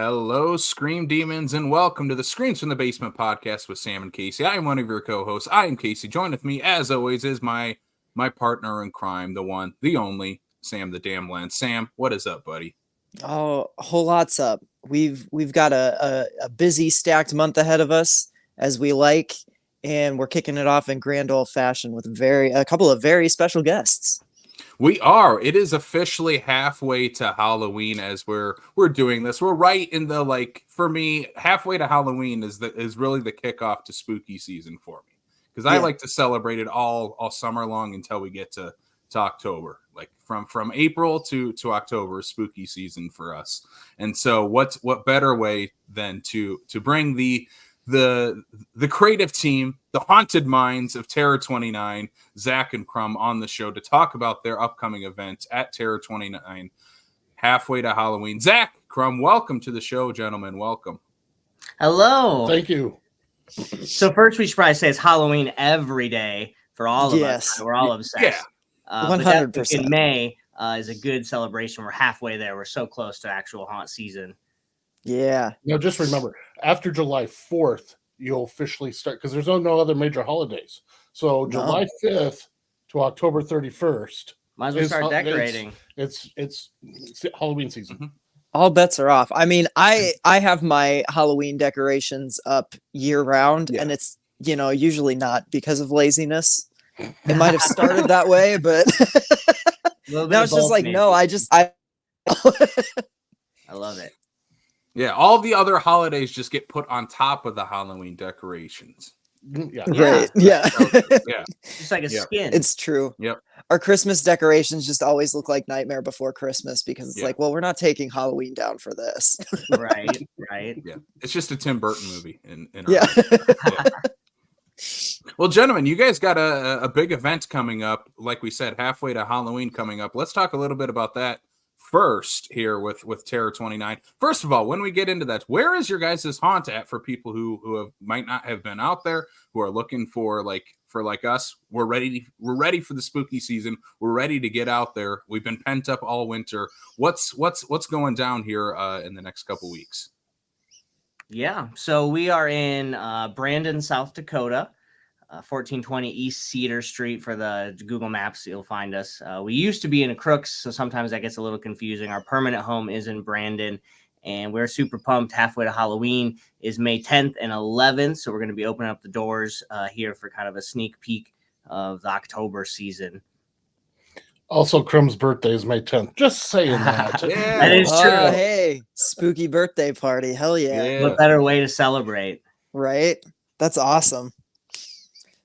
Hello, Scream Demons, and welcome to the Screams from the Basement podcast with Sam and Casey. I am one of your co-hosts. I am Casey. Joined with me, as always, is my partner in crime, the one, the only, Sam the Damn Lens. Sam, what is up, buddy? Oh, a whole lot's up. We've got a busy, stacked month ahead of us, as we like, and we're kicking it off in grand old fashion with a couple of very special guests. We are. It is officially halfway to Halloween as we're doing this. We're right in the, for me, halfway to Halloween is really the kickoff to spooky season for me. Because I like to celebrate it all summer long until we get to October. Like from April to October is spooky season for us. And so what better way than to bring the creative team, the haunted minds of Terror 29, Zac and Krum, on the show to talk about their upcoming event at Terror 29, halfway to Halloween. Zac, Krum, welcome to the show, gentlemen. Welcome. Hello. Thank you. So first, we should probably say it's Halloween every day for all of us. We're all obsessed. Yeah, 100%. In May is a good celebration. We're halfway there. We're so close to actual haunt season. Yeah. Now, just remember, after July 4th, you'll officially start, because there's no other major holidays. So July 5th to October 31st. Might as well start decorating. It's Halloween season. Mm-hmm. All bets are off. I mean, I have my Halloween decorations up year round, and it's, usually not because of laziness. It might have started that way, but now it's just like, maybe. No, I love it. Yeah, all the other holidays just get put on top of the Halloween decorations. Yeah. Right. Yeah. Yeah. Just like a skin. It's true. Yep. Our Christmas decorations just always look like Nightmare Before Christmas because it's like, well, we're not taking Halloween down for this. Right. Yeah. It's just a Tim Burton movie in our yeah. Well, gentlemen, you guys got a big event coming up. Like we said, halfway to Halloween coming up. Let's talk a little bit about that first here with Terror 29. First of all, when we get into that, where is your guys' haunt at for people who might not have been out there, who are looking for us? We're ready for the spooky season. We're ready to get out there. We've been pent up all winter. What's going down here in the next couple weeks? Yeah, so we are in Brandon, South Dakota. 1420 East Cedar Street for the Google Maps. You'll find us. We used to be in Crooks, so sometimes that gets a little confusing. Our permanent home is in Brandon, and we're super pumped. Halfway to Halloween is May 10th and 11th, so we're going to be opening up the doors here for kind of a sneak peek of the October season. Also, Krum's birthday is May 10th. Just saying that. Yeah. That is true. Hey, spooky birthday party. Hell yeah. What better way to celebrate? Right? That's awesome.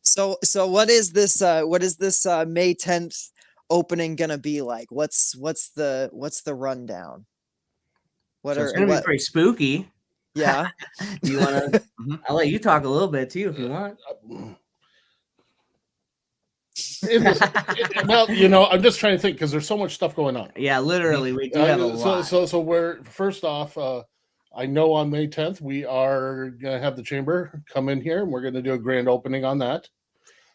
So what is this May 10th opening gonna be like? What's the rundown? It's gonna be pretty spooky. Yeah. You wanna I'll let you talk a little bit too if you want. Well, I'm just trying to think because there's so much stuff going on. Yeah, literally we do have a lot. So we're first off, I know on May 10th we are gonna have the chamber come in here and we're gonna do a grand opening on that.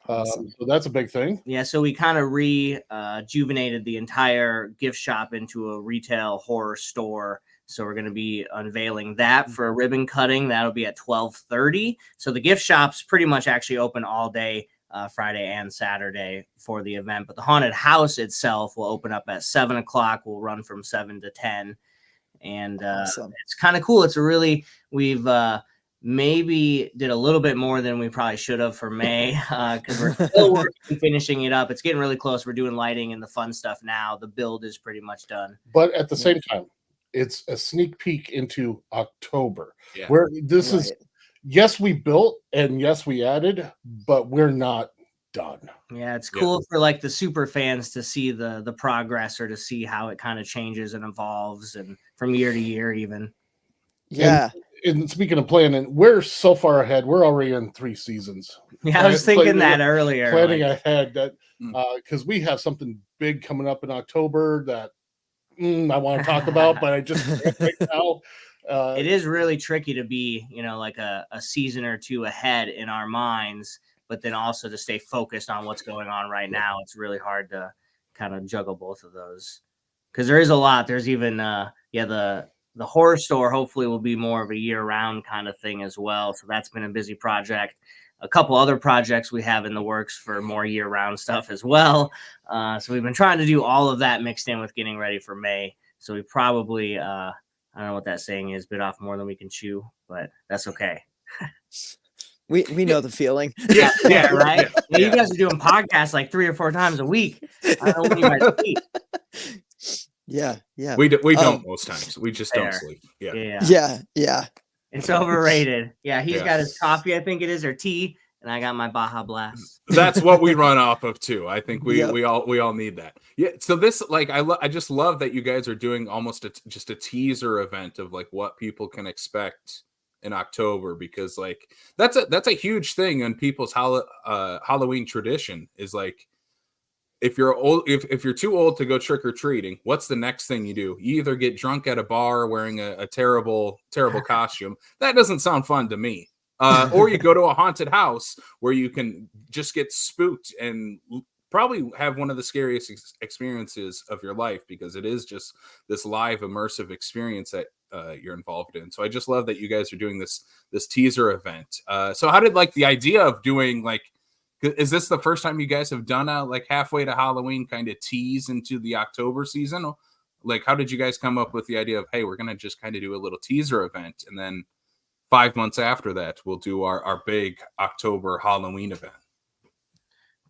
Awesome. So that's a big thing. Yeah, so we kind of rejuvenated the entire gift shop into a retail horror store. So we're going to be unveiling that for a ribbon cutting. That'll be at 12:30. So the gift shop's pretty much actually open all day, Friday and Saturday for the event. But the haunted house itself will open up at 7 o'clock. We'll run from 7 to 10. And awesome. It's kind of cool. We've maybe did a little bit more than we probably should have for May because we're still working, finishing it up. It's getting really close. We're doing lighting and the fun stuff now. The build is pretty much done. But at the same time, it's a sneak peek into October. Yeah. Yes, we built and yes, we added, but we're not done. Yeah, it's cool for like the super fans to see the progress or to see how it kind of changes and evolves and from year to year even. Yeah. And speaking of planning, we're so far ahead. We're already in 3 seasons. Yeah, I was thinking that earlier. Planning ahead that because we have something big coming up in October that I want to talk about, but I just can't right now. It is really tricky to be, like a season or two ahead in our minds, but then also to stay focused on what's going on right now. It's really hard to kind of juggle both of those because there is a lot. There's even the the horror store hopefully will be more of a year-round kind of thing as well. So that's been a busy project. A couple other projects we have in the works for more year-round stuff as well. So we've been trying to do all of that mixed in with getting ready for May. So we probably, I don't know what that saying is, bit off more than we can chew, but that's okay. We know the feeling. Yeah, right. Yeah, you guys are doing podcasts like 3 or 4 times a week. I don't know when you guys sleep. Yeah. We don't most times. We just fair. don't sleep. Yeah. It's overrated. Yeah, he's got his coffee, I think it is, or tea, and I got my Baja Blast. That's what we run off of too. I think we all need that. Yeah. So this, like, I just love that you guys are doing almost just a teaser event of like what people can expect in October, because like that's a huge thing in people's Halloween tradition is like, if you're old, if you're too old to go trick or treating, what's the next thing you do? You either get drunk at a bar wearing a terrible costume. That doesn't sound fun to me. Or you go to a haunted house where you can just get spooked and probably have one of the scariest experiences of your life, because it is just this live immersive experience that you're involved in. So I just love that you guys are doing this teaser event. So how did like the idea of doing like, is this the first time you guys have done a like halfway to Halloween kind of tease into the October season? Like, how did you guys come up with the idea of, hey, we're going to just kind of do a little teaser event, and then 5 months after that, we'll do our big October Halloween event?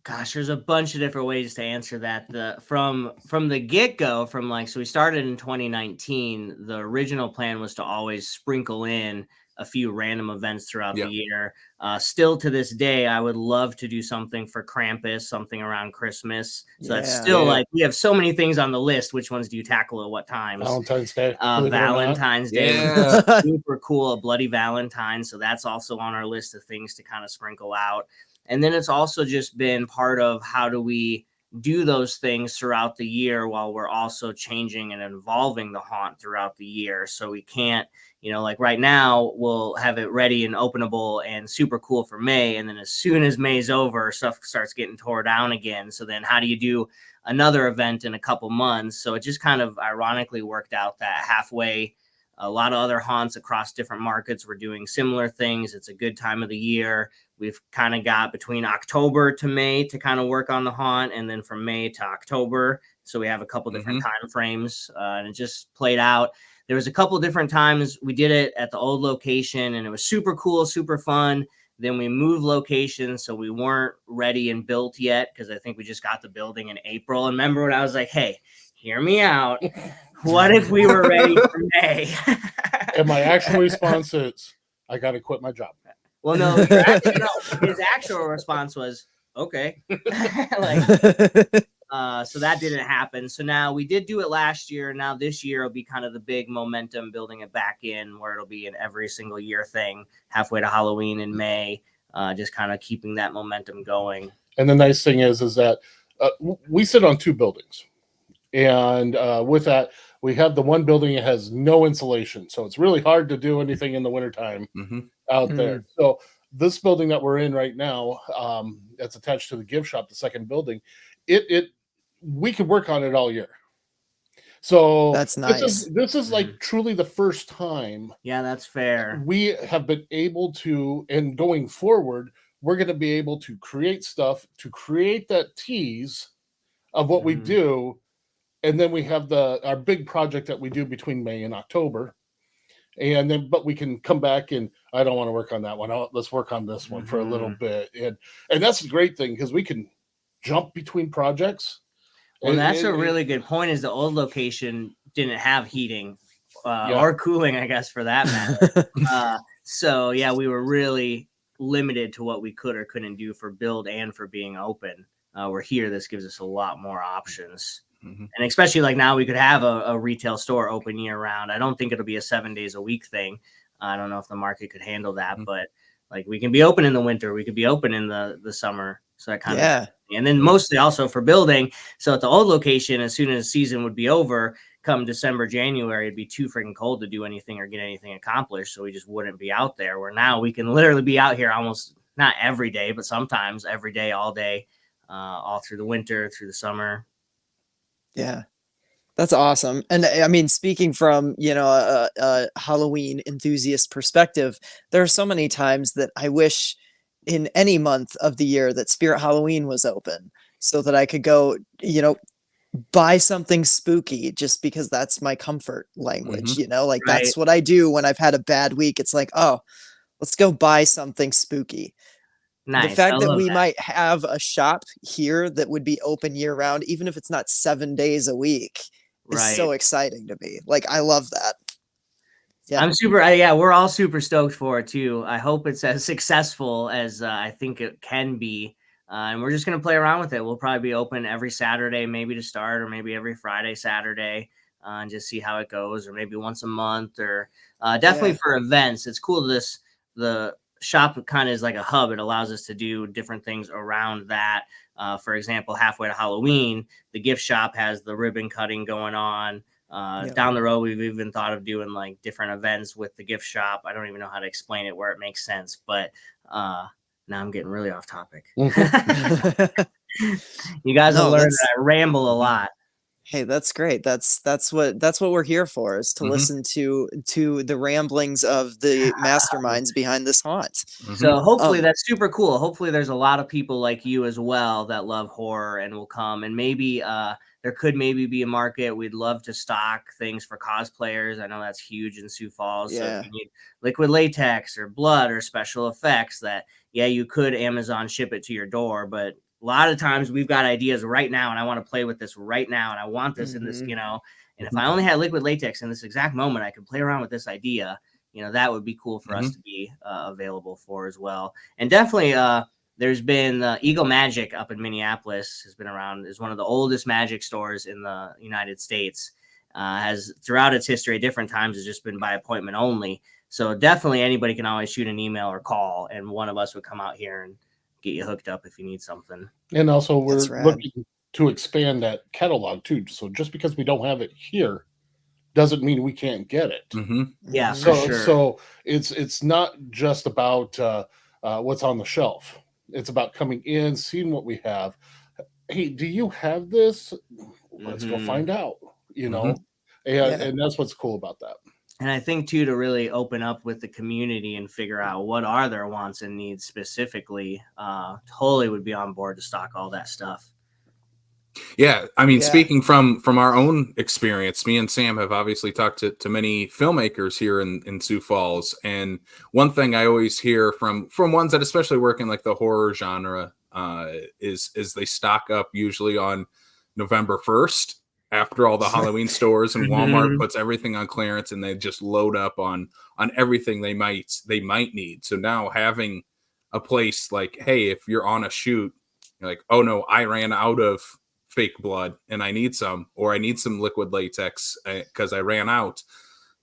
Gosh, there's a bunch of different ways to answer that. From the get-go, so we started in 2019, the original plan was to always sprinkle in a few random events throughout the year. Still to this day, I would love to do something for Krampus, something around Christmas. So that's still like, we have so many things on the list. Which ones do you tackle at what times? Valentine's Day. Valentine's Day. Super cool. A Bloody Valentine. So that's also on our list of things to kind of sprinkle out. And then it's also just been part of how do we do those things throughout the year while we're also changing and evolving the haunt throughout the year. So we can't, like right now we'll have it ready and openable and super cool for May. And then as soon as May's over, stuff starts getting tore down again. So then how do you do another event in a couple months? So it just kind of ironically worked out that halfway, a lot of other haunts across different markets were doing similar things. It's a good time of the year. We've kind of got between October to May to kind of work on the haunt, and then from May to October. So we have a couple different time frames, and it just played out. There was a couple different times we did it at the old location, and it was super cool, super fun. Then we moved locations, so we weren't ready and built yet, because I think we just got the building in April. And remember when I was like, hey, hear me out. What if we were ready for May? And my actual response is, I got to quit my job. Well, no, his actual response was, okay. So that didn't happen. So now we did do it last year. Now this year will be kind of the big momentum, building it back in, where it'll be an every single year thing, halfway to Halloween in May, just kind of keeping that momentum going. And the nice thing is that we sit on 2 buildings. And with that, we have the one building that has no insulation. So it's really hard to do anything in the wintertime out there. So this building that we're in right now, that's attached to the gift shop, the second building, we could work on it all year. So that's nice. This is like truly the first time. Yeah, that's fair. We have been able to, and going forward, we're going to be able to create stuff to create that tease of what we do. And then we have our big project that we do between May and October. And then, but we can come back and I don't want to work on that one. Let's work on this one for a little bit. And that's a great thing, because we can jump between projects. Well, that's a really good point, is the old location didn't have heating or cooling, I guess, for that matter. So yeah, we were really limited to what we could or couldn't do for build and for being open. We're here. This gives us a lot more options. And especially like now we could have a retail store open year round. I don't think it'll be a 7 days a week thing. I don't know if the market could handle that, but like we can be open in the winter. We could be open in the summer. So that kind of, and then mostly also for building. So at the old location, as soon as season would be over, come December, January, it'd be too freaking cold to do anything or get anything accomplished. So we just wouldn't be out there, where now we can literally be out here almost not every day, but sometimes every day, all day, all through the winter, through the summer. Yeah. That's awesome. And I mean, speaking from, a Halloween enthusiast perspective, there are so many times that I wish in any month of the year that Spirit Halloween was open so that I could go, buy something spooky just because that's my comfort language, like Right. that's what I do when I've had a bad week. It's like, oh, let's go buy something spooky. The Nice. I fact that love we that. might have a shop here that would be open year round, even if it's not 7 days a week, is Right. so exciting to me. Like, I love that. Yeah. I'm super. Yeah, we're all super stoked for it too. I hope it's as successful as I think it can be. And we're just gonna play around with it. We'll probably be open every Saturday, maybe to start, or maybe every Friday, Saturday, and just see how it goes, or maybe once a month, or definitely Yeah. for events. It's cool. The shop kind of is like a hub. It allows us to do different things around that. For example, halfway to Halloween, the gift shop has the ribbon cutting going on. Yeah. Down the road, we've even thought of doing like different events with the gift shop. I don't even know how to explain it where it makes sense, but now I'm getting really off topic. You guys will No, learn that's that I ramble a lot. hey, that's great. That's what we're here for, is to listen to the ramblings of the masterminds behind this haunt. So hopefully Um, that's super cool. Hopefully there's a lot of people like you as well that love horror and will come. And maybe there could maybe be a market. We'd love to stock things for cosplayers. I know that's huge in Sioux Falls. So Yeah. if you need liquid latex or blood or special effects, that you could Amazon ship it to your door. But a lot of times we've got ideas right now, and I want to play with this right now, and I want this in this, And if I only had liquid latex in this exact moment, I could play around with this idea. That would be cool for us to be available for as well. And definitely, there's been Eagle Magic up in Minneapolis has been around, is one of the oldest magic stores in the United States. Has throughout its history at different times has just been by appointment only. So definitely anybody can always shoot an email or call, and one of us would come out here and get you hooked up if you need something. And also, we're That's rad. looking to expand that catalog too. So just because we don't have it here doesn't mean we can't get it. Yeah, Mhm. for So, sure. so it's not just about what's on the shelf. It's about coming in, seeing what we have. Hey, do you have this? Let's go find out. And Yeah. and that's what's cool about that. And I think too, to really open up with the community and figure out what are their wants and needs specifically, totally would be on board to stock all that stuff. Yeah, I mean, Yeah. speaking from our own experience, me and Sam have obviously talked to many filmmakers here in Sioux Falls, and one thing I always hear from ones that especially work in like the horror genre is they stock up usually on November 1st after all the Halloween stores and Walmart puts everything on clearance, and they just load up on everything they might need. So now having a place like, hey, if you're on a shoot, you're like, oh no, I ran out of fake blood and I need some, or I need some liquid latex because I ran out.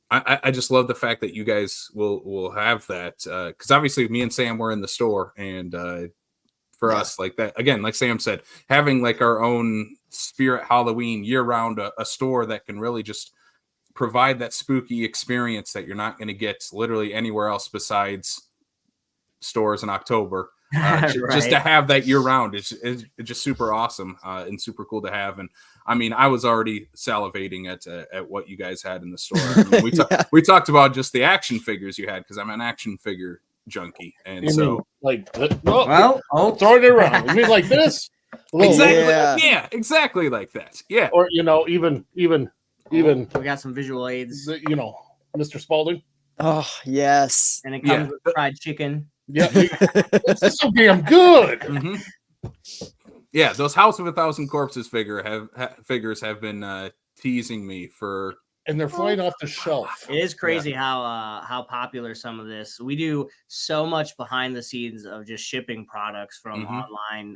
I just love the fact that you guys will have that, because obviously me and Sam were in the store, and for us, like that, again, like Sam said, having like our own Spirit Halloween year round, a store that can really just provide that spooky experience that you're not going to get literally anywhere else besides stores in October. Just to have that year round is just super awesome and super cool to have. And I mean, I was already salivating at what you guys had in the store. I mean, we talked about just the action figures you had, because I'm an action figure junkie, and You so mean like Well, throwing it around. You mean like this? exactly, exactly like that. Yeah, Or even we got some visual aids, Mr. Spalding. Oh, yes. and it comes with fried chicken. Yeah, it's so damn good. Yeah, those House of 1,000 Corpses figures have been teasing me for. And they're flying off the shelf. It is crazy how popular some of this. We do so much behind the scenes of just shipping products from online,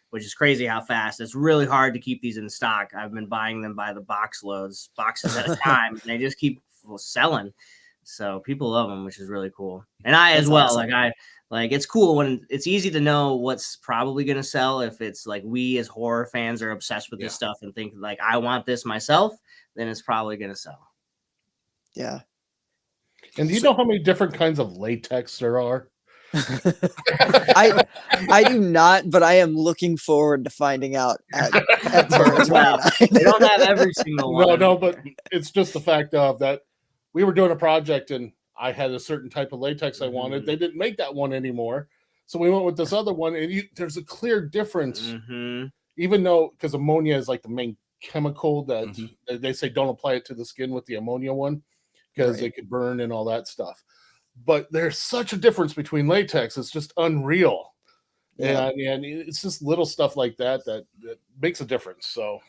which is crazy how fast. It's really hard to keep these in stock. I've been buying them by the boxes at a time, and they just keep selling. So people love them, which is really cool. And I as well, awesome. Like it's cool when it's easy to know what's probably going to sell. If it's like we as horror fans are obsessed with this stuff and think like, I want this myself, then it's probably going to sell. Yeah. And do you know how many different kinds of latex there are? I do not, but I am looking forward to finding out at Terra 29. They don't have every single one. No, but it's just the fact of that we were doing a project and I had a certain type of latex I wanted. They didn't make that one anymore. So we went with this other one, and there's a clear difference, even though, because ammonia is like the main chemical that they say don't apply it to the skin with the ammonia one because it could burn and all that stuff. But there's such a difference between latex. It's just unreal. Yeah. And it's just little stuff like that makes a difference. So,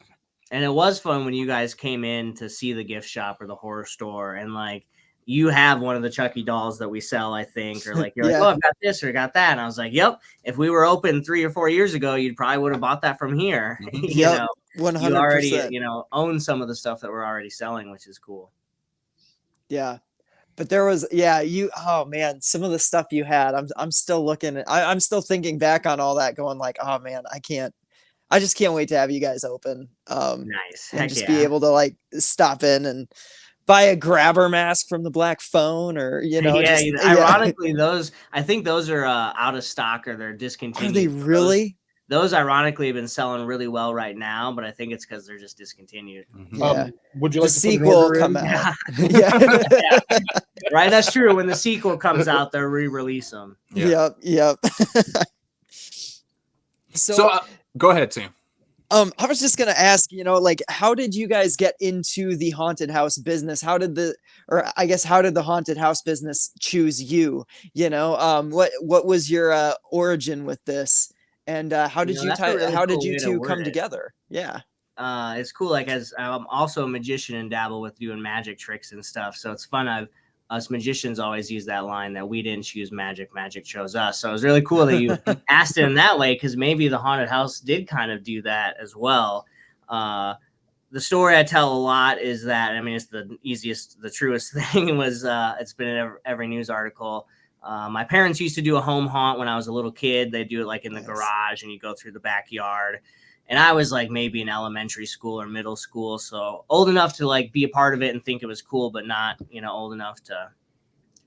and it was fun when you guys came in to see the gift shop or the horror store, and like you have one of the Chucky dolls that we sell, I think, or like you're like, oh, I've got this or got that, and I was like, yep. If we were open 3 or 4 years ago, you probably would have bought that from here. You know, 100%. You already own some of the stuff that we're already selling, which is cool. Yeah. But there was, oh man, some of the stuff you had, I'm still looking at, I'm still thinking back on all that going like, oh man, I just can't wait to have you guys open. Nice. And just be able to like stop in and buy a grabber mask from the Black Phone or, ironically, I think those are out of stock or they're discontinued. Are they really? Those ironically have been selling really well right now, but I think it's because they're just discontinued. Yeah. Would you like the sequel come out? Yeah. Right, that's true. When the sequel comes out, they'll re-release them. Yeah. Yep. So go ahead, Sam. I was just gonna ask, like, how did you guys get into the haunted house business? How did the haunted house business choose you? What was your origin with this? And how did you two come together? Yeah. It's cool. Like, as I'm also a magician and dabble with doing magic tricks and stuff. So it's fun. Us magicians always use that line that we didn't choose magic, magic chose us. So it was really cool that you asked it in that way, because maybe the haunted house did kind of do that as well. The story I tell a lot is that, I mean, it's the easiest, the truest thing was it's been in every news article. My parents used to do a home haunt when I was a little kid. They do it like in the garage and you go through the backyard. And I was like maybe in elementary school or middle school. So old enough to like be a part of it and think it was cool, but not, old enough to,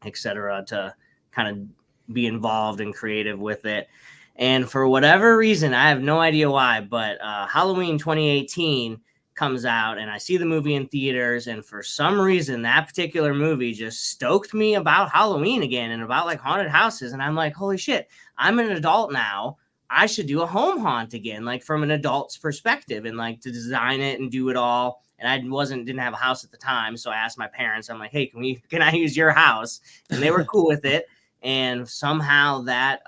to kind of be involved and creative with it. And for whatever reason, I have no idea why, but Halloween 2018 comes out and I see the movie in theaters, and for some reason that particular movie just stoked me about Halloween again and about like haunted houses. And I'm like, holy shit, I'm an adult now. I should do a home haunt again, like from an adult's perspective, and like to design it and do it all. And I didn't have a house at the time, so I asked my parents, I'm like, hey, can I use your house? And they were cool with it. And somehow that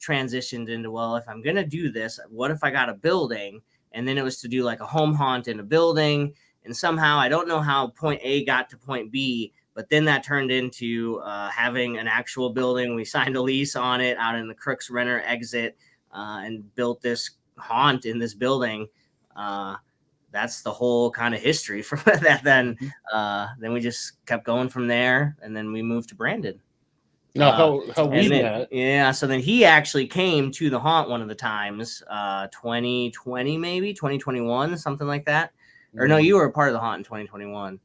transitioned into, well, if I'm gonna do this, what if I got a building? And then it was to do like a home haunt in a building. And somehow, I don't know how point A got to point B, but then that turned into having an actual building. We signed a lease on it out in the Crooks Renner exit and built this haunt in this building. That's the whole kind of history for that. Then we just kept going from there. And then we moved to Brandon. Now, how we met. Yeah, so then he actually came to the haunt one of the times, 2020 maybe, 2021, something like that. Or no, you were a part of the haunt in 2021.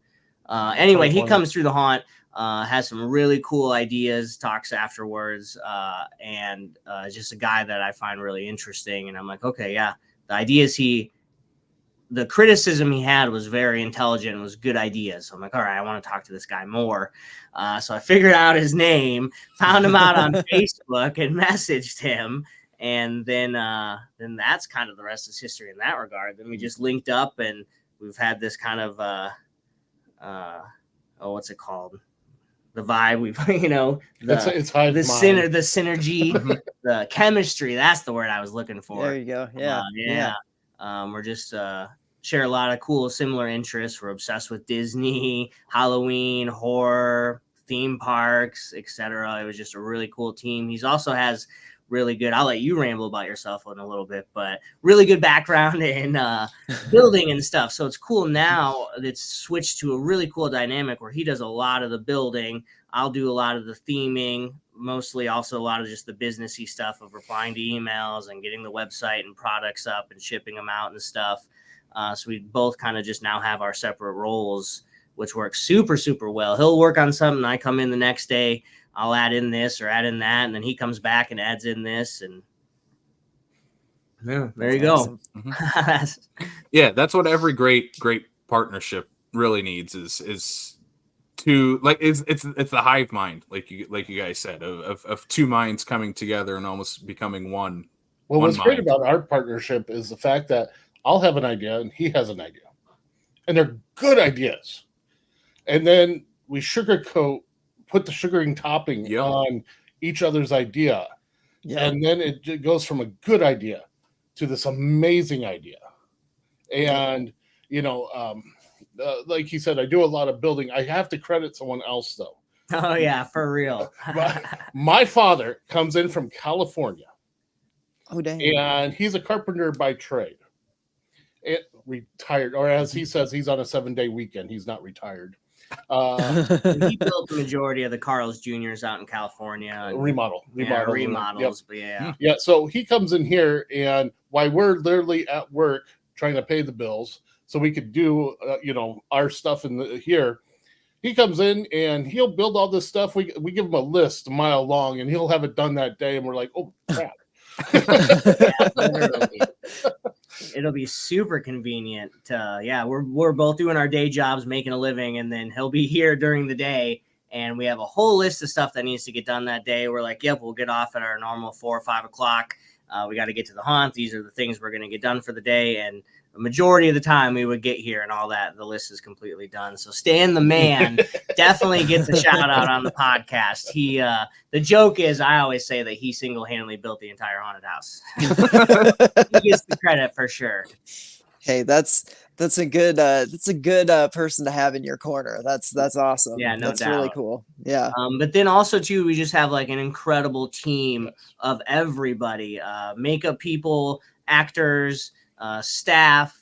Anyway, he comes through the haunt, has some really cool ideas, talks afterwards, and just a guy that I find really interesting. And I'm like, okay, yeah, the ideas the criticism he had was very intelligent and was good ideas. So I'm like, all right, I want to talk to this guy more. So I figured out his name, found him out on Facebook and messaged him. And then that's kind of the rest is history in that regard. Then we just linked up and we've had this kind of, what's it called? The vibe we've, it's the synergy, the chemistry. That's the word I was looking for. There you go. Yeah. We're just, share a lot of cool similar interests. We're obsessed with Disney, Halloween, horror, theme parks, etc. It was just a really cool team. He's also has really good, I'll let you ramble about yourself in a little bit, but really good background in building and stuff. So it's cool now that it's switched to a really cool dynamic where he does a lot of the building. I'll do a lot of the theming, mostly also a lot of just the businessy stuff of replying to emails and getting the website and products up and shipping them out and stuff. So we both kind of just now have our separate roles, which works super, super well. He'll work on something. I come in the next day. I'll add in this or add in that, and then he comes back and adds in this, and yeah, there you go. Yeah, that's what every great partnership really needs is to like it's the hive mind, like you guys said, of two minds coming together and almost becoming one. Well, one what's mind. great about our partnership is the fact that I'll have an idea and he has an idea, and they're good ideas, and then we put the sugaring topping on each other's idea, and then it goes from a good idea to this amazing idea. And like he said, I do a lot of building. I have to credit someone else though. Oh yeah, for real. My father comes in from California. Oh dang! And he's a carpenter by trade. Retired, or as he says, he's on a 7-day weekend. He's not retired. He built the majority of the Carl's Juniors out in California. Remodels. Remodels, yep. But yeah. So he comes in here, and while we're literally at work trying to pay the bills, so we could do our stuff here, he comes in and he'll build all this stuff. We give him a list a mile long, and he'll have it done that day, and we're like, oh crap. Literally. It'll be super convenient to we're both doing our day jobs, making a living, and then he'll be here during the day, and we have a whole list of stuff that needs to get done that day. We're like, yep, we'll get off at our normal 4 or 5 o'clock. We got to get to the haunt. These are the things we're going to get done for the day, and the majority of the time we would get here and all that, the list is completely done. So Stan the man definitely gets a shout out on the podcast. He the joke is, I always say that he single-handedly built the entire haunted house. He gets the credit for sure. Hey, that's a good person to have in your corner. That's awesome. Yeah, no that's doubt. Really cool. Yeah. But then also too, we just have like an incredible team of everybody, makeup people, actors, staff,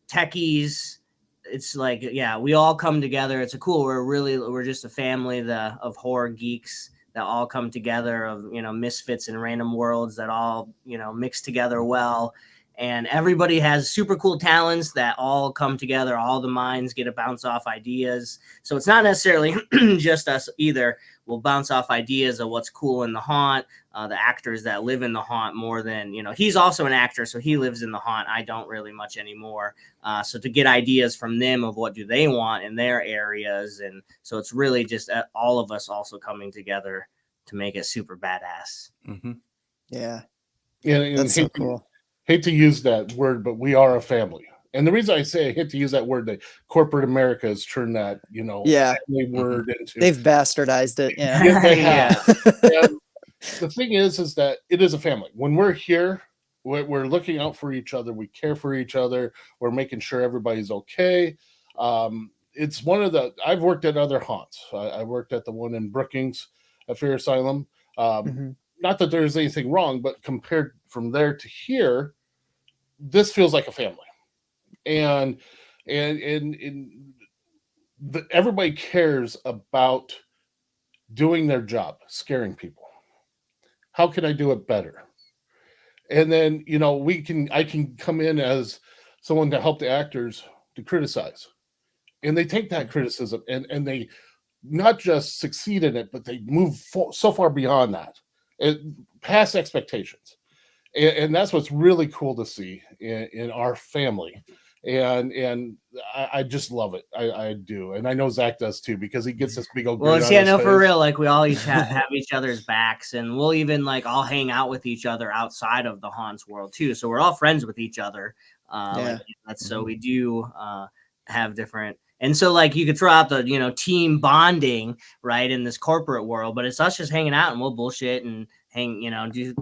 techies. It's like, we all come together. It's we're just a family of horror geeks that all come together, of misfits in random worlds that all mix together well. And everybody has super cool talents that all come together. All the minds get to bounce off ideas. So it's not necessarily just us either. We'll bounce off ideas of what's cool in the haunt, the actors that live in the haunt more than, he's also an actor, so he lives in the haunt. I don't really much anymore. So to get ideas from them of what do they want in their areas. And so it's really just all of us also coming together to make it super badass. Mm-hmm. Yeah. Yeah. That's so cool. Hate to use that word, but we are a family. And the reason I say I hate to use that word, that corporate America has turned that, family word into. They've bastardized it. Yeah. Yes, they have. And the thing is that it is a family. When we're here, we're looking out for each other. We care for each other. We're making sure everybody's okay. It's one of I've worked at other haunts. I worked at the one in Brookings at Fear Asylum. Not that there's anything wrong, but compared from there to here, this feels like a family. And everybody cares about doing their job, scaring people. How can I do it better? And then, I can come in as someone to help the actors to criticize. And they take that criticism and they not just succeed in it, but they move so far beyond that, past expectations. And that's what's really cool to see in our family. And I just love it. I do. And I know Zach does too, because he gets this big old grin on his face. For real. Like we all each have each other's backs, and we'll even all hang out with each other outside of the haunts world too. So we're all friends with each other. So we do have different. And so you could throw out the, team bonding, right, in this corporate world, but it's us just hanging out and we'll bullshit and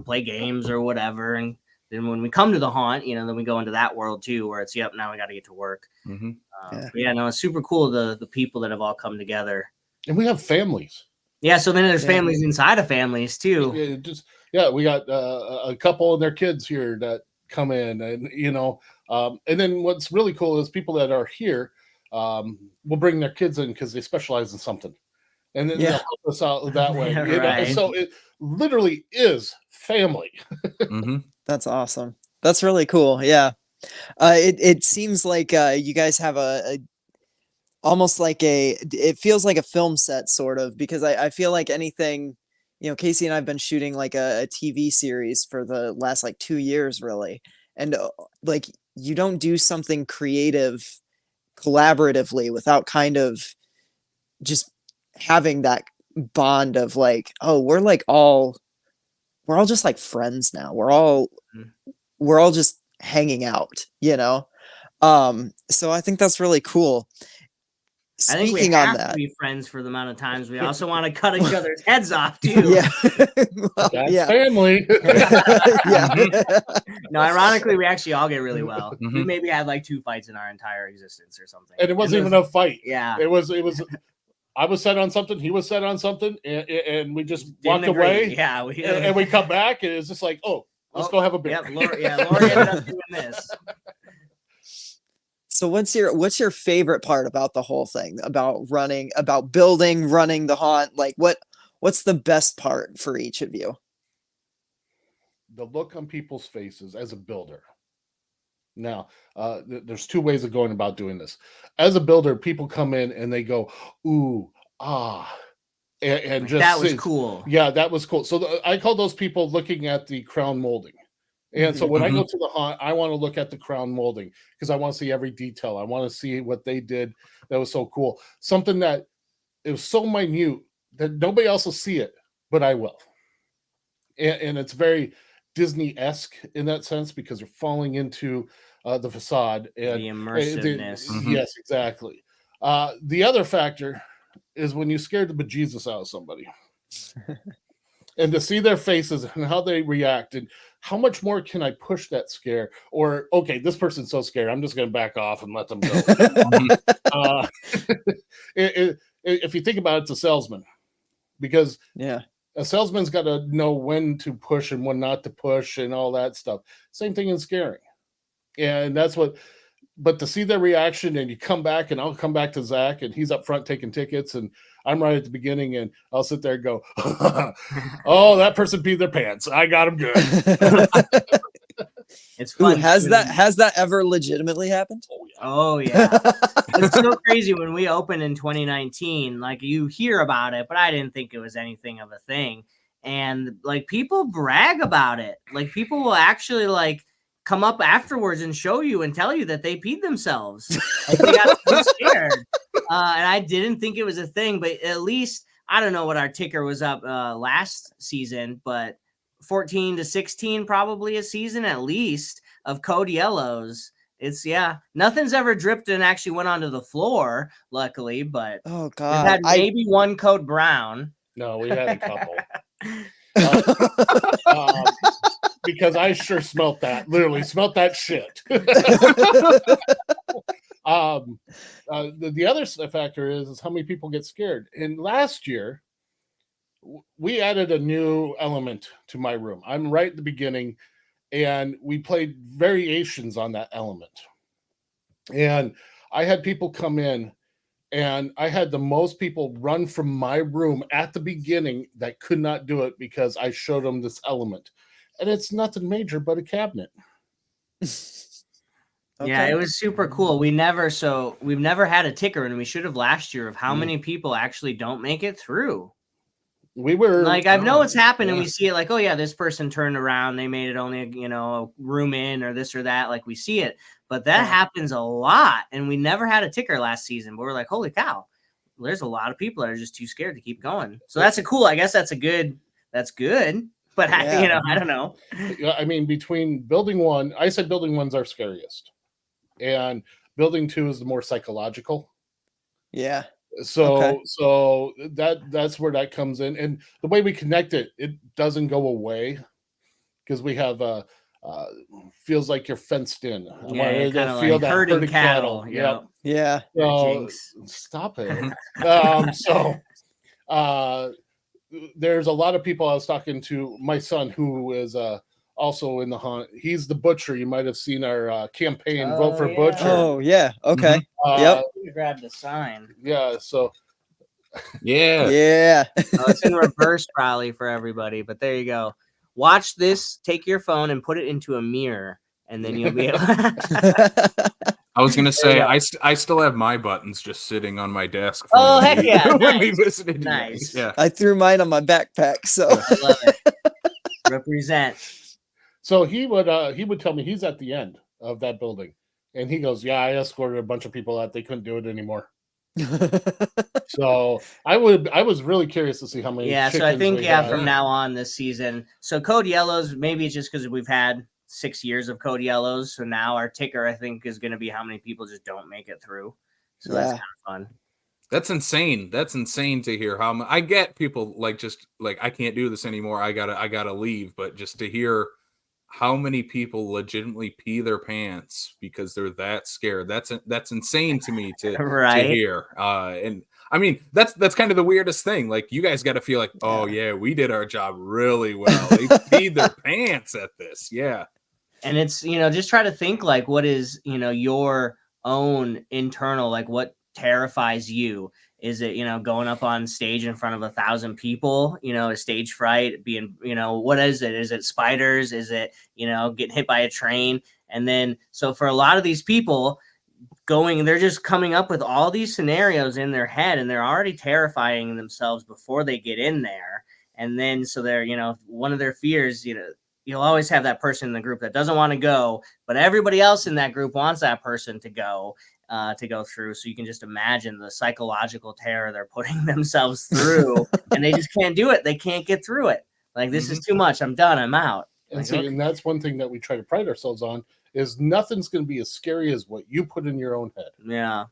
play games or whatever. And then when we come to the haunt, then we go into that world too, where it's, now we got to get to work. Mm-hmm. It's super cool. The people that have all come together. And we have families. Yeah. So then there's families inside of families too. We got a couple and their kids here that come in, and, and then what's really cool is people that are here, will bring their kids in because they specialize in something. And then they'll help us out that way. Right. So it literally is family. Mm-hmm. That's awesome. That's really cool. Yeah. It seems like you guys have almost like it feels like a film set sort of, because I feel like anything, Casey and I've been shooting like a TV series for the last like 2 years really. And like you don't do something creative collaboratively without kind of just having that bond of like, oh, we're all just like friends now. We're all just hanging out, so I think that's really cool. I think we Speaking have on to that, be friends for the amount of times. We also want to cut each other's heads off too. yeah. Well, That's yeah. family. Yeah. No, ironically, we actually all get really well. We Mhm. maybe had like 2 fights in our entire existence or something. And it wasn't even a fight. Yeah. It was I was set on something, he was set on something, and we just Didn't walked agree. away. Yeah. And we come back, and it's just like, oh, let's go have a beer. Yep, Lori ended up doing this. So what's your favorite part about the whole thing? About building, running the haunt? Like what's the best part for each of you? The look on people's faces as a builder. Now, there's 2 ways of going about doing this. As a builder, people come in and they go, ooh, ah, and Like, just that was cool. Yeah, that was cool. So I call those people looking at the crown molding. And so when I go to the haunt, I want to look at the crown molding because I want to see every detail. I want to see what they did that was so cool. Something that it was so minute that nobody else will see it, but I will. And it's very Disney-esque in that sense because you're falling into the facade and The immersiveness. Yes, exactly. The other factor is when you scared the bejesus out of somebody. And to see their faces and how they react and how much more can I push that scare? Or, okay, this person's so scared, I'm just going to back off and let them go. If you think about it, it's a salesman. Because a salesman's got to know when to push and when not to push and all that stuff. Same thing in scaring. And that's what, but to see their reaction and you come back and I'll come back to Zach and he's up front taking tickets and I'm right at the beginning and I'll sit there and go, oh, that person peed their pants. I got him good. It's fun. Ooh, has that ever legitimately happened? Oh yeah. It's so crazy when we opened in 2019, like you hear about it, but I didn't think it was anything of a thing. And like people brag about it. Like people will actually like come up afterwards and show you and tell you that they peed themselves. Like, they got so scared. And I didn't think it was a thing, but at least I don't know what our ticker was up last season, but 14 to 16 probably a season at least of code yellows. It's nothing's ever dripped and actually went onto the floor, luckily, but oh god, we've had maybe one code brown. No, we had a couple. Because I sure smelt that. Literally smelt that shit. The other factor is how many people get scared. And last year, we added a new element to my room. I'm right at the beginning, and we played variations on that element. And I had people come in, and I had the most people run from my room at the beginning that could not do it because I showed them this element. And it's nothing major but a cabinet. Okay. Yeah, it was super cool. We've never had a ticker, and we should have last year, of how many people actually don't make it through. We were like, I know it's happened, and we see it like, oh yeah, this person turned around, they made it only a room in or this or that, like we see it, but that happens a lot, and we never had a ticker last season, but we're like, holy cow, there's a lot of people that are just too scared to keep going. So that's good, but I don't know. I mean, between building 1, I said building 1's our scariest, and building 2 is the more psychological. Yeah. So that's where that comes in, and the way we connect it doesn't go away because we have feels like you're fenced in. Yeah, kind of like herding cattle. Yep. Yeah. So, stop it. There's a lot of people. I was talking to my son who is also in the hunt. He's the butcher. You might have seen our campaign, Vote for Butcher. Oh, yeah. Okay. Yep. You grabbed the sign. Yeah, so. Yeah. It's in reverse probably for everybody, but there you go. Watch this. Take your phone and put it into a mirror, and then you'll be able I was gonna say I still have my buttons just sitting on my desk. Oh heck yeah! When we Nice. visited, Nice. yeah. I threw mine on my backpack, so I love it. Represent. So he would tell me he's at the end of that building, and he goes, "Yeah, I escorted a bunch of people out. They couldn't do it anymore." So I was really curious to see how many. Yeah, so I chickens think we had. from now on this season. So Code Yellows, maybe it's just because we've had 6 years of Code Yellows. So now our ticker, I think, is going to be how many people just don't make it through. So that's kind of fun. That's insane. That's insane to hear how I get people just I can't do this anymore. I gotta leave. But just to hear how many people legitimately pee their pants because they're that scared. That's insane to me to hear. And I mean, that's kind of the weirdest thing. Like, you guys got to feel like, oh yeah, we did our job really well. They peed their pants at this. Yeah. And it's, just try to think like, what is, your own internal, like what terrifies you? Is it, going up on stage in front of 1,000 people, a stage fright, being, what is it? Is it spiders? Is it, getting hit by a train? And then, so for a lot of these people they're just coming up with all these scenarios in their head, and they're already terrifying themselves before they get in there. And then, so they're, one of their fears, you'll always have that person in the group that doesn't want to go, but everybody else in that group wants that person to go through. So you can just imagine the psychological terror they're putting themselves through, and they just can't do it. They can't get through it. Like, this is too much. I'm done. I'm out. And that's one thing that we try to pride ourselves on, is nothing's going to be as scary as what you put in your own head. Yeah.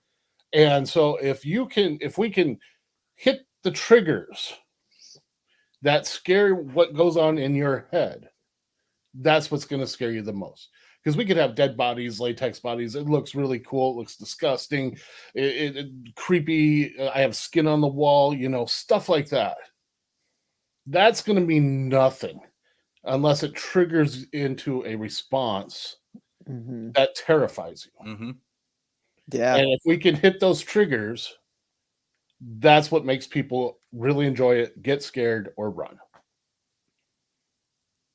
And so if we can hit the triggers that scare what goes on in your head, that's what's going to scare you the most. Because we could have dead bodies, latex bodies. It looks really cool. It looks disgusting. It creepy. I have skin on the wall, stuff like that. That's going to mean nothing unless it triggers into a response that terrifies you. Mm-hmm. Yeah. And if we can hit those triggers, that's what makes people really enjoy it, get scared, or run.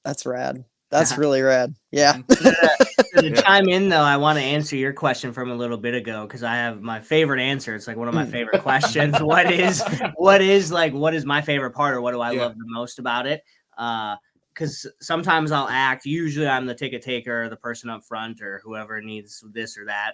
That's rad. That's really rad. Yeah. To chime in, though, I want to answer your question from a little bit ago, because I have my favorite answer. It's like one of my favorite questions. What is my favorite part, or what do I love the most about it? Because sometimes I'll act. Usually I'm the ticket taker, the person up front, or whoever needs this or that.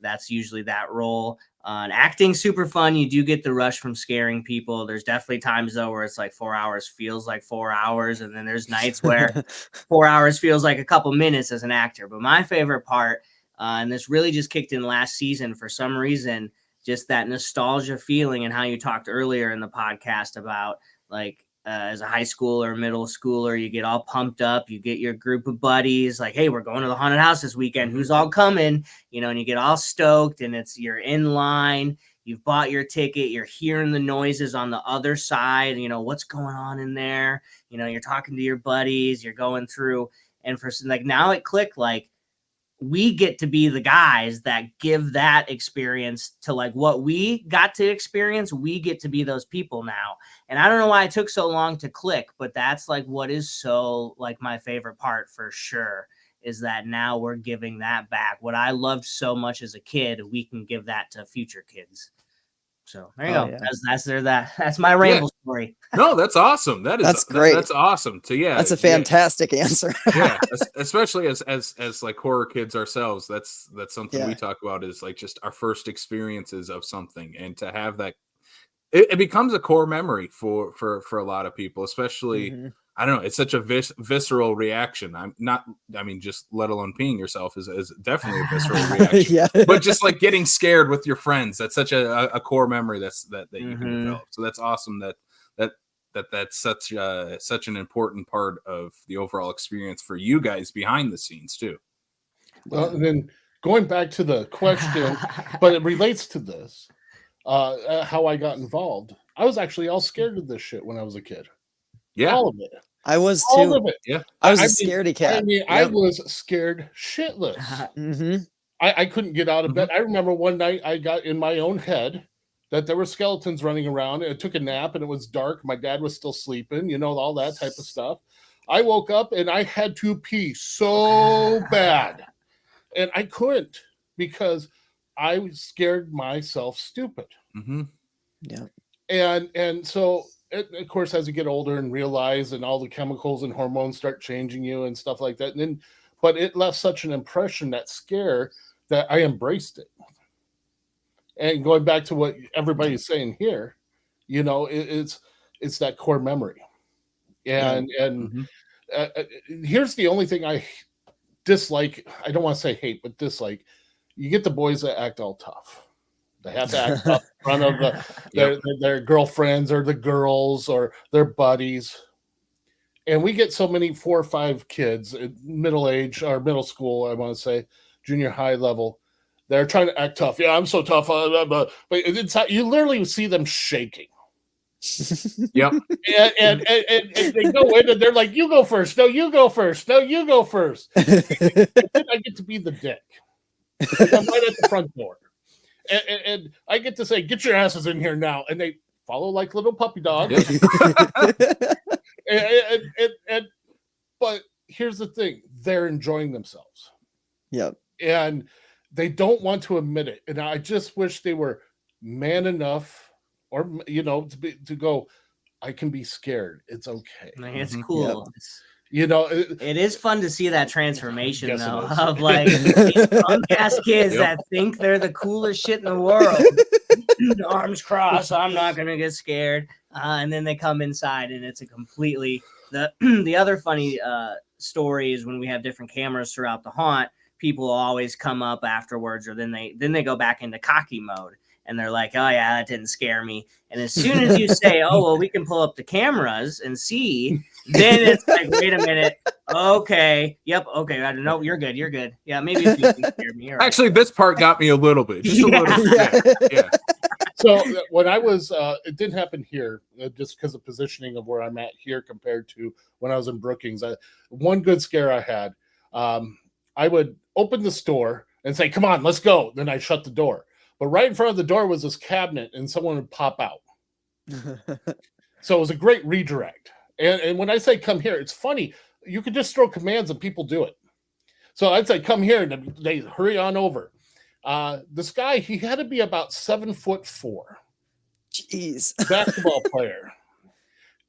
That's usually that role. And acting super fun. You do get the rush from scaring people. There's definitely times, though, where it's like 4 hours feels like 4 hours. And then there's nights where 4 hours feels like a couple minutes as an actor. But my favorite part, and this really just kicked in last season for some reason, just that nostalgia feeling, and how you talked earlier in the podcast about, like, as a high schooler, middle schooler, you get all pumped up, you get your group of buddies, like, hey, we're going to the haunted house this weekend. Who's all coming? And you get all stoked, and you're in line, you've bought your ticket, you're hearing the noises on the other side, what's going on in there, you're talking to your buddies, you're going through, and for like, now it clicked, like, we get to be the guys that give that experience to, like, what we got to experience. We get to be those people now. And I don't know why it took so long to click, but that's like what is so, like, my favorite part for sure, is that now we're giving that back. What I loved so much as a kid, we can give that to future kids. So there you go. Yeah. That's my ramble story. No, that's awesome. That's great. That's awesome. That's a fantastic answer. Yeah, especially as like horror kids ourselves. That's something we talk about, is like just our first experiences of something, and to have that, it becomes a core memory for a lot of people, especially. I don't know. It's such a visceral reaction. Just let alone peeing yourself is definitely a visceral reaction. But just like getting scared with your friends, that's such a core memory that you can develop. So that's awesome that's such an important part of the overall experience for you guys behind the scenes too. Well, and then going back to the question, but it relates to this, how I got involved. I was actually all scared of this shit when I was a kid. Yeah, all of it. I was too. All of it. Yeah, I was a scaredy cat. I mean, I was scared shitless. I couldn't get out of bed. I remember one night I got in my own head that there were skeletons running around. And I took a nap and it was dark. My dad was still sleeping, all that type of stuff. I woke up and I had to pee so bad, and I couldn't. because I scared myself stupid. Mm-hmm. Yeah. And so, of course, as you get older and realize, and all the chemicals and hormones start changing you and stuff like that. And then, but it left such an impression, that scare, that I embraced it. And going back to what everybody's saying here, it's that core memory. And here's the only thing I dislike. I don't want to say hate, but dislike. You get the boys that act all tough. They have to act tough in front of their girlfriends or the girls or their buddies. And we get so many 4 or 5 kids, middle age or middle school, I want to say, junior high level. They're trying to act tough. Yeah, I'm so tough. But you literally see them shaking. Yep. And they go in and they're like, you go first. No, you go first. No, you go first. And then I get to be the dick. I'm right at the front door. And I get to say, get your asses in here now. And they follow like little puppy dogs. But here's the thing. They're enjoying themselves. Yep. And they don't want to admit it. And I just wish they were man enough, or, to go, I can be scared. It's okay. It's cool. Yep. It is fun to see that transformation, though, of like punk-ass kids that think they're the coolest shit in the world. Arms crossed, I'm not gonna get scared. And then they come inside, and it's a completely the other funny story is when we have different cameras throughout the haunt. People always come up afterwards, or then they go back into cocky mode. And they're like, oh, yeah, that didn't scare me. And as soon as you say, oh, well, we can pull up the cameras and see, then it's like, wait a minute. Okay. Yep. Okay. I don't know. You're good. You're good. Yeah, maybe if you can scare me. Right. Actually, this part got me a little bit. Just a little bit. Yeah. So when I was, it didn't happen here, just because of positioning of where I'm at here compared to when I was in Brookings. One good scare I had, I would open the store and say, come on, let's go. Then I shut the door. But right in front of the door was this cabinet, and someone would pop out. So it was a great redirect. And when I say come here, it's funny. You could just throw commands and people do it. So I'd say come here, and they hurry on over. This guy, he had to be about 7'4". Jeez. Basketball player.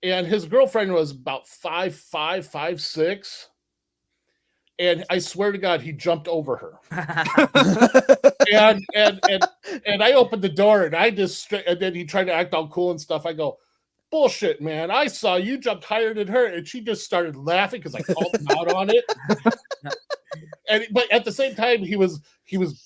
And his girlfriend was about 5'5", 5'6". And I swear to God, he jumped over her. and I opened the door, and and then he tried to act all cool and stuff. I go, bullshit, man. I saw you jumped higher than her. And she just started laughing because I called him out on it. But at the same time, he was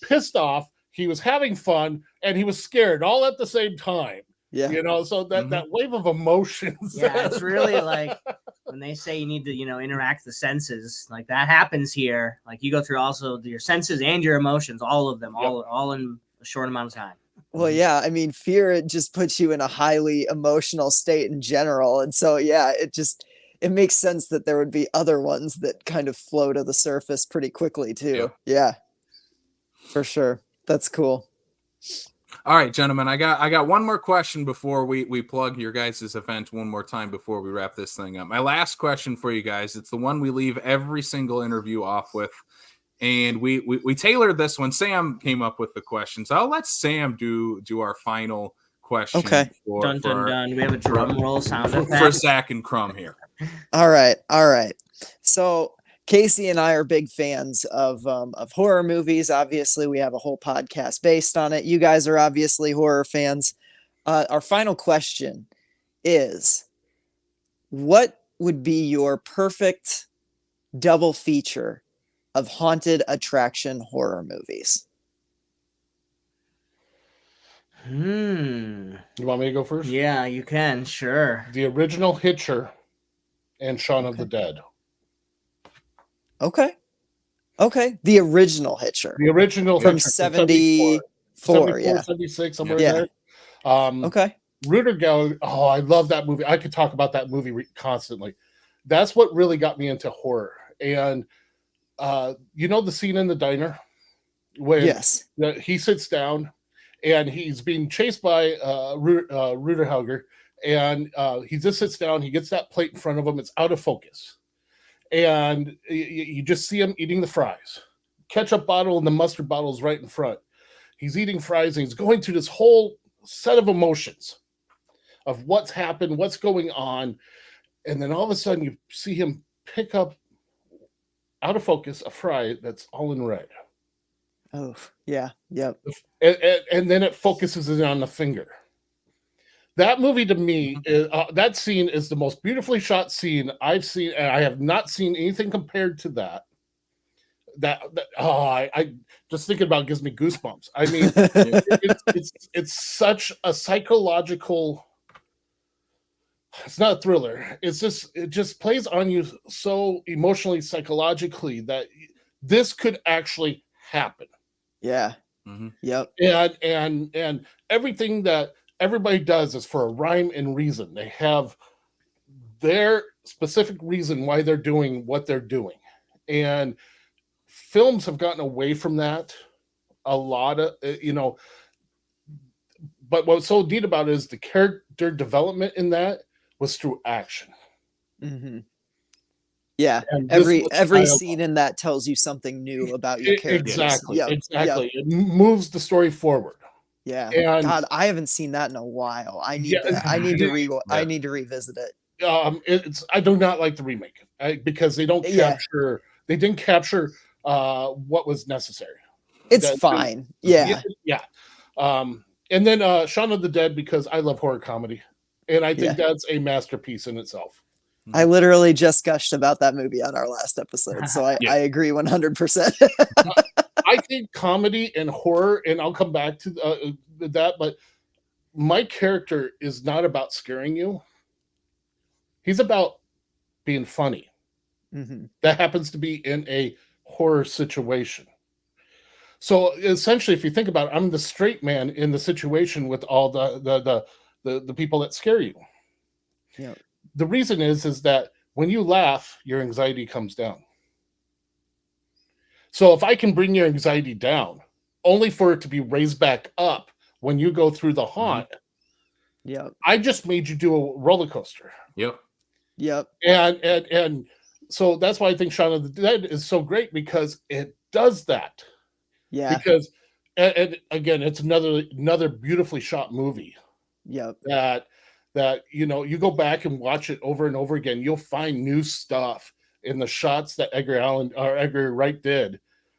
pissed off. He was having fun, and he was scared all at the same time. Yeah. So that wave of emotions. Yeah, it's really like when they say you need to, interact the senses, like that happens here. Like you go through also your senses and your emotions, all of them, all in a short amount of time. Well, yeah, I mean, fear, it just puts you in a highly emotional state in general. And so, yeah, it makes sense that there would be other ones that kind of flow to the surface pretty quickly too. Yeah, for sure. That's cool. All right, gentlemen, I got one more question before we plug your guys' event one more time before we wrap this thing up. My last question for you guys, it's the one we leave every single interview off with, and we tailored this one. Sam came up with the question, so I'll let Sam do our final question. Okay. Dun, dun, dun. We have a drum roll sound effect for Zac and Krum here. All right. So Casey and I are big fans of horror movies. Obviously, we have a whole podcast based on it. You guys are obviously horror fans. Our final question is, what would be your perfect double feature of haunted attraction horror movies? You want me to go first? Yeah, you can. Sure. The original Hitcher and Shaun of the Dead. Okay. The original Hitcher. The original from Hitcher 74, yeah. 76, somewhere Yeah. there. Okay. Rudiger, I love that movie. I could talk about that movie constantly. That's what really got me into horror. And the scene in the diner when Yes. he sits down and he's being chased by Rudiger, and he just sits down. He gets that plate in front of him. It's out of focus. And you just see him eating the fries. ketchup bottle and the mustard bottle is right in front. He's eating fries and he's going through this whole set of emotions of what's happened, what's going on. And then all of a sudden you see him pick up out of focus a fry that's all in red. Oh, yeah. Yep. And then it focuses in on the finger. That movie to me, that scene is the most beautifully shot scene I've seen, and I have not seen anything compared to that. I just thinking about it gives me goosebumps. I mean, it's such a psychological. It's not a thriller. It just plays on you so emotionally, psychologically that this could actually happen. Yeah. Mm-hmm. Yep. And everything that everybody does is for a rhyme and reason. They have their specific reason why they're doing what they're doing. And films have gotten away from that a lot of, but what's so neat about it is the character development in that was through action. Mm-hmm. Yeah, And every scene in that tells you something new about your characters. Exactly, Yep. exactly. Yep. It moves the story forward. Yeah. And God, I haven't seen that in a while. I need to revisit it. I do not like the remake because they don't capture. They didn't capture what was necessary. It's fine. Yeah. And then Shaun of the Dead, because I love horror comedy, and I think that's a masterpiece in itself. I literally just gushed about that movie on our last episode, so I agree 100%. I think comedy and horror, and I'll come back to that, but my character is not about scaring you. He's about being funny. Mm-hmm. That happens to be in a horror situation. So essentially, if you think about it, I'm the straight man in the situation with all the people that scare you. Yeah. The reason is that when you laugh, your anxiety comes down. So if I can bring your anxiety down, only for it to be raised back up when you go through the haunt, I just made you do a roller coaster. Yep. And so that's why I think Shaun of the Dead is so great, because it does that. Yeah. Because and again, it's another beautifully shot movie. Yep. That you go back and watch it over and over again, you'll find new stuff in the shots that Edgar Wright did.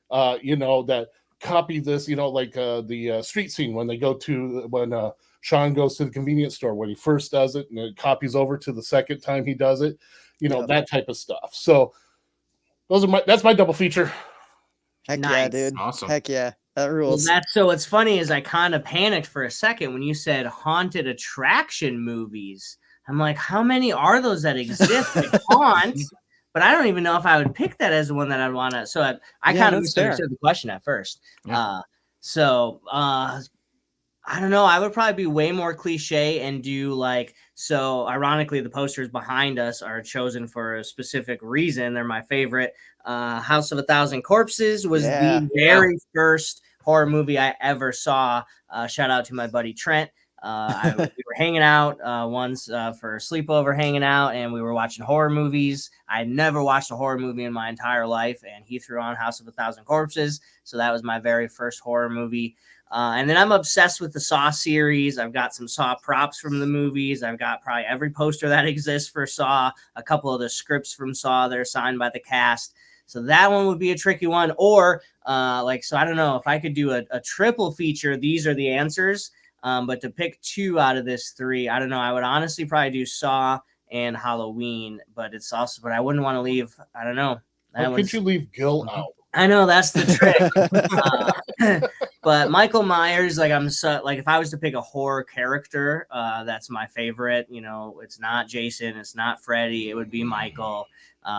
That copy this. Like the street scene when Sean goes to the convenience store when he first does it, and it copies over to the second time he does it. That type of stuff. So that's my double feature. Heck nice. Yeah, dude. Awesome. Heck yeah. That rules. Well, so what's funny is I kind of panicked for a second when you said haunted attraction movies. I'm like, how many are those that exist? Like Haunt, but I don't even know if I would pick that as the one that I'd want to. So I kind of misunderstood the question at first. Yeah. I don't know. I would probably be way more cliche and do so ironically, the posters behind us are chosen for a specific reason. They're my favorite. House of a Thousand Corpses was the very first horror movie I ever saw. Shout out to my buddy Trent. We were hanging out once for a sleepover, hanging out, and we were watching horror movies. I never watched a horror movie in my entire life, and he threw on House of a Thousand Corpses. So that was my very first horror movie. And then I'm obsessed with the Saw series. I've got some Saw props from the movies. I've got probably every poster that exists for Saw, a couple of the scripts from Saw that are signed by the cast. So that one would be a tricky one. Or so I don't know if I could do a triple feature. These are the answers. But to pick two out of this three, I don't know. I would honestly probably do Saw and Halloween, but I wouldn't want to leave. I don't know. How could you leave Gil out? I know that's the trick. But Michael Myers, if I was to pick a horror character, that's my favorite. It's not Jason, it's not Freddy, it would be Michael.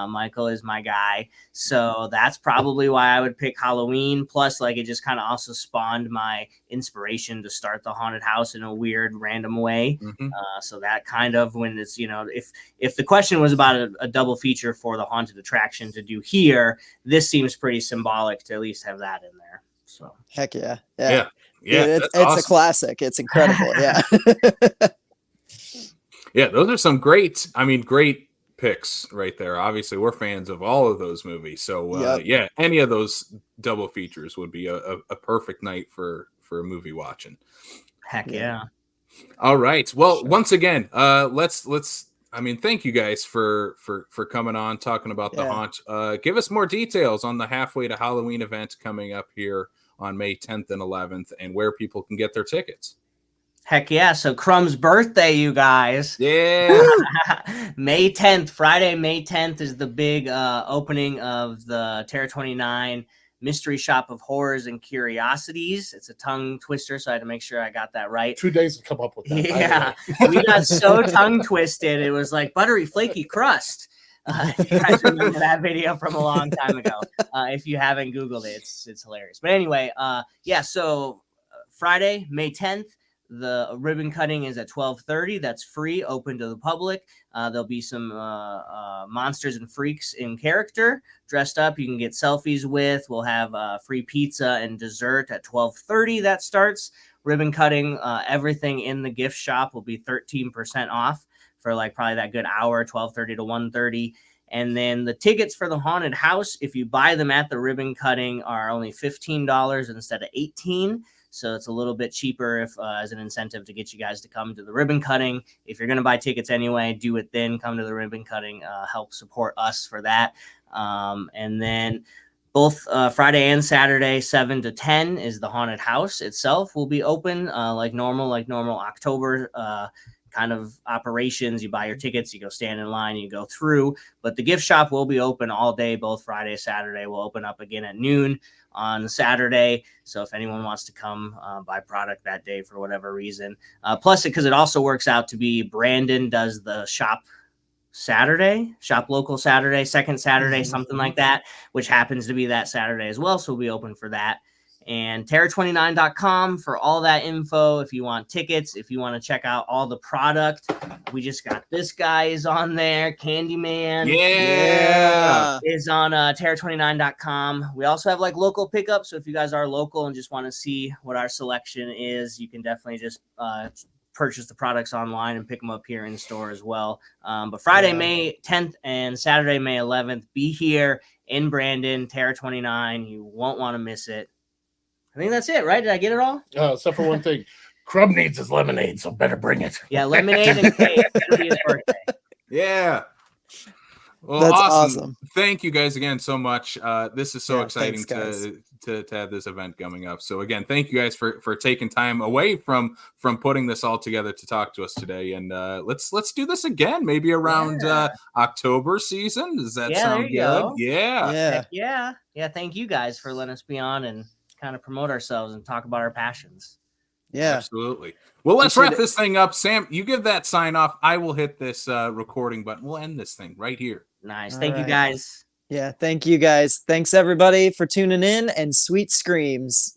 Michael is my guy. So that's probably why I would pick Halloween. Plus, it just kind of also spawned my inspiration to start the haunted house in a weird, random way. Mm-hmm. So that kind of when it's, if the question was about a double feature for the haunted attraction to do here, this seems pretty symbolic to at least have that in there. So heck yeah. Yeah. It's awesome. A classic. It's incredible. Yeah. Yeah. Those are some great picks right there. Obviously, we're fans of all of those movies. So Yep. yeah, any of those double features would be a perfect night for a movie watching. Heck Yeah. yeah. All right. Well, Sure. once again, let's I mean, thank you guys for coming on, talking about the Yeah. haunt. Give us more details on the Halfway to Halloween event coming up here on May 10th and 11th, and where people can get their tickets. Heck yeah. So Crumb's birthday, you guys. Yeah. May 10th, Friday, May 10th is the big opening of the Terror 29 Mystery Shop of Horrors and Curiosities. It's a tongue twister, so I had to make sure I got that right. 2 days to come up with that. Yeah, we got so tongue twisted. It was like buttery, flaky crust. If you guys remember that video from a long time ago. If you haven't Googled it, it's hilarious. But anyway, yeah, so Friday, May 10th, the ribbon cutting is at 12:30. That's free, open to the public. There'll be some monsters and freaks in character dressed up. You can get selfies with. We'll have free pizza and dessert at 12:30. That starts ribbon cutting. Everything in the gift shop will be 13% off for like probably that good hour, 12:30 to 1:30. And then the tickets for the haunted house, if you buy them at the ribbon cutting, are only $15 instead of $18. So it's a little bit cheaper if as an incentive to get you guys to come to the ribbon cutting. If you're going to buy tickets anyway, do it then. Come to the ribbon cutting. Help support us for that. And then both Friday and Saturday, 7 to 10 is the haunted house itself will be open like normal October kind of operations. You buy your tickets, you go stand in line, you go through. But the gift shop will be open all day, both Friday, Saturday. We'll open up again at noon on Saturday. So if anyone wants to come buy product that day for whatever reason, plus because it also works out to be Brandon does the shop local Saturday, second Saturday, something like that, which happens to be that Saturday as well. So we'll be open for that. And terror29.com for all that info. If you want tickets, if you want to check out all the product, we just got this guy is on there. Candyman is on terror29.com. We also have like local pickup. So if you guys are local and just want to see what our selection is, you can definitely just purchase the products online and pick them up here in store as well. But Friday, May 10th and Saturday, May 11th, be here in Brandon, Terror29. You won't want to miss it. I think that's it, right? Did I get it all? Except for one thing. Crumb needs his lemonade, so better bring it. Yeah, lemonade and cake. It's going to be his birthday. Yeah. Well, That's awesome. Thank you guys again so much. This is so exciting to have this event coming up. So again, thank you guys for taking time away from putting this all together to talk to us today. And let's do this again, maybe around October season. Does that sound good? Go. Yeah. Yeah. Thank you guys for letting us be on and kind of promote ourselves and talk about our passions. Yeah, absolutely. Well, let's wrap this thing up. Sam, you give that sign off. I will hit this recording button. We'll end this thing right here. Nice. Thank you guys. Yeah, thank you guys. Thanks everybody for tuning in, and sweet screams.